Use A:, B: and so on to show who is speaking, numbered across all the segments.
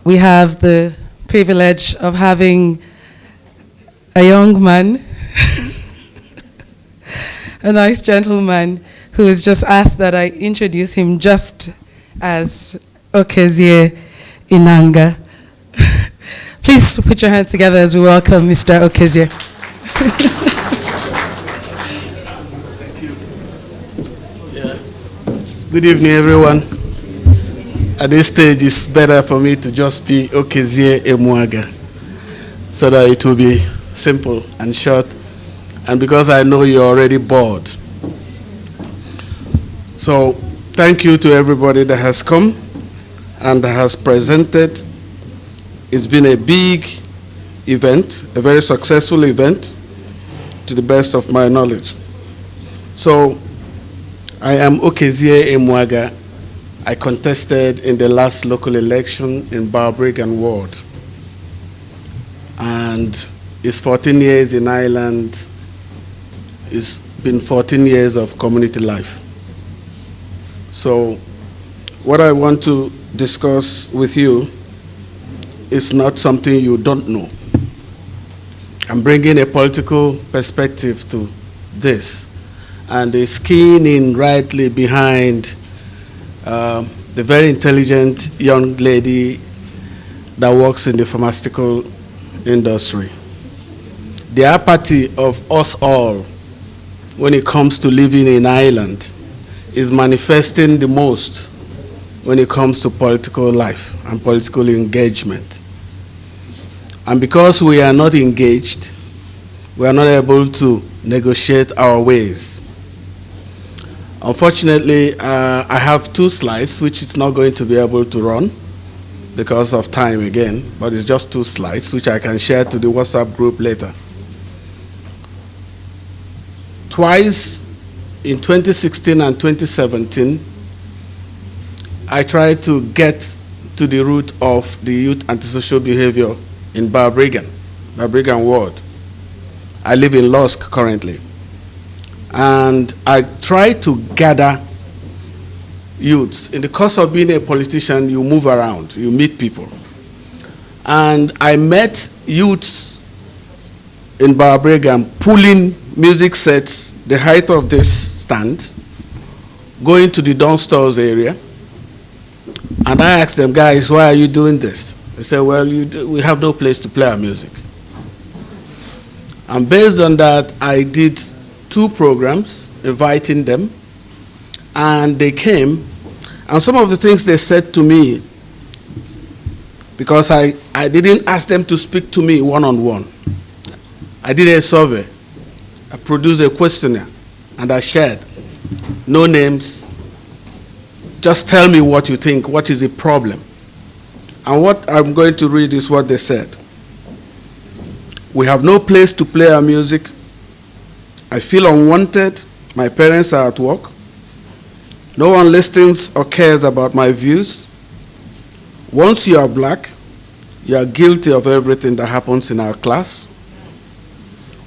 A: we have the privilege of having a young man, a nice gentleman, who has just asked that I introduce him just as Okezie Emuaga. Please put your hands together as we welcome Mr. Okezie.
B: Thank you. Yeah. Good evening, everyone. At this stage, it's better for me to just be Okezie Emuaga, so that it will be simple and short, and because I know you're already bored. So, thank you to everybody that has come and that has presented. It's been a big event, a very successful event, to the best of my knowledge. So, I am Okezie Emuaga. I contested in the last local election in Barbarigan Ward. And it's 14 years in Ireland. It's been 14 years of community life. So, what I want to discuss with you is not something you don't know. I'm bringing a political perspective to this, and is keen in rightly behind the very intelligent young lady that works in the pharmaceutical industry. The apathy of us all when it comes to living in Ireland is manifesting the most when it comes to political life and political engagement. And because we are not engaged, we are not able to negotiate our ways. Unfortunately, I have 2 slides, which it's not going to be able to run because of time again, but it's just 2 slides, which I can share to the WhatsApp group later. Twice, in 2016 and 2017, I tried to get to the root of the youth antisocial behavior in Barbarigan Ward. I live in Lusk currently. And I try to gather youths. In the course of being a politician, you move around, you meet people. And I met youths in Barbarigan pulling music sets the height of this stand, going to the Don Stores area. And I asked them, guys, why are you doing this? They said, well, we have no place to play our music. And based on that, I did 2 programs inviting them, and they came, and some of the things they said to me, because I didn't ask them to speak to me one-on-one. I did a survey, I produced a questionnaire, and I shared. No names, just tell me what you think, what is the problem. And what I'm going to read is what they said. We have no place to play our music. I feel unwanted. My parents are at work. No one listens or cares about my views. Once you are black, you are guilty of everything that happens in our class.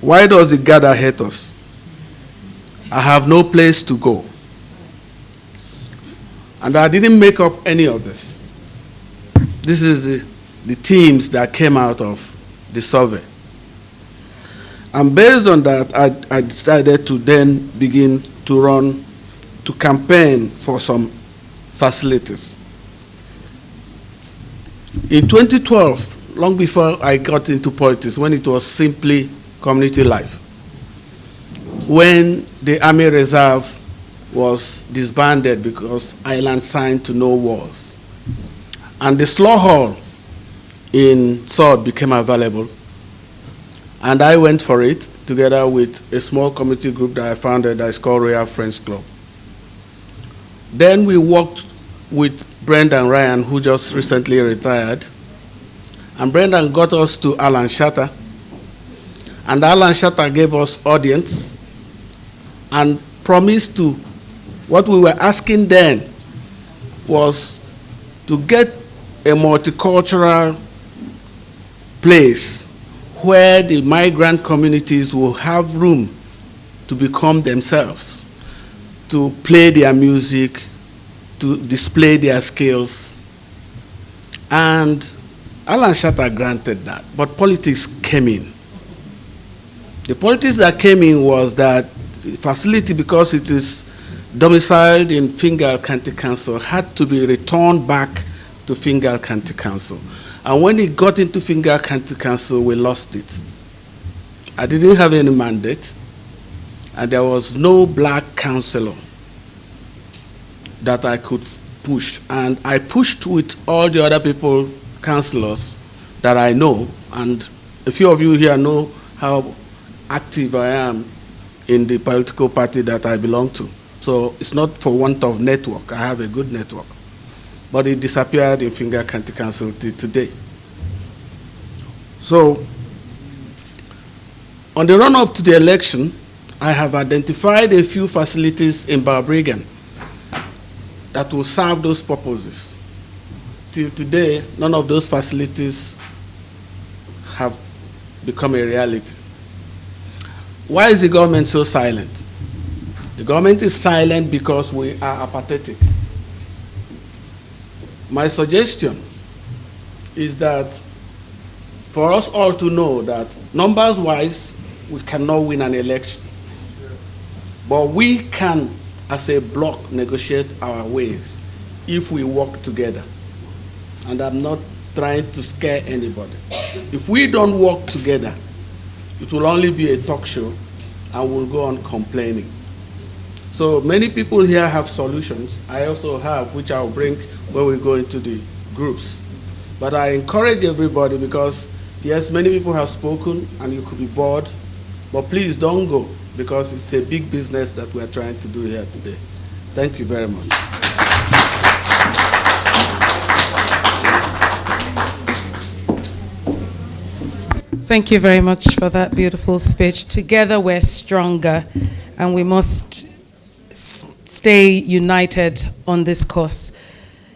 B: Why does the gather hate us? I have no place to go. And I didn't make up any of this. This is the themes that came out of the survey. And based on that, I decided to then begin to campaign for some facilities. In 2012, long before I got into politics, when it was simply community life, when the Army Reserve was disbanded because Ireland signed to no wars, and the Slaw Hall in Sword became available, and I went for it together with a small community group that I founded that is called Royal Friends Club. Then we worked with Brendan Ryan, who just recently retired, and Brendan got us to Alan Shatter, and Alan Shatter gave us audience and promised to, what we were asking then was to get a multicultural place where the migrant communities will have room to become themselves, to play their music, to display their skills. And Alan Shatter granted that, but politics came in. The politics that came in was that the facility, because it is domiciled in Fingal County Council, had to be returned back to Fingal County Council. And when it got into Fingal County Council, we lost it. I didn't have any mandate, and there was no black councillor that I could push. And I pushed with all the other people, councillors that I know, and a few of you here know how active I am in the political party that I belong to. So it's not for want of network. I have a good network. But it disappeared in Fingal County Council till today. So, on the run-up to the election, I have identified a few facilities in Balbriggan that will serve those purposes. Till today, none of those facilities have become a reality. Why is the government so silent? The government is silent because we are apathetic. My suggestion is that for us all to know that numbers-wise, we cannot win an election. But we can, as a bloc, negotiate our ways if we work together. And I'm not trying to scare anybody. If we don't work together, it will only be a talk show and we'll go on complaining. So many people here have solutions. I also have, which I'll bring when we go into the groups. But I encourage everybody because, yes, many people have spoken and you could be bored, but please don't go because it's a big business that we're trying to do here today. Thank you very much.
A: Thank you very much for that beautiful speech. Together we're stronger, and we must stay united on this course.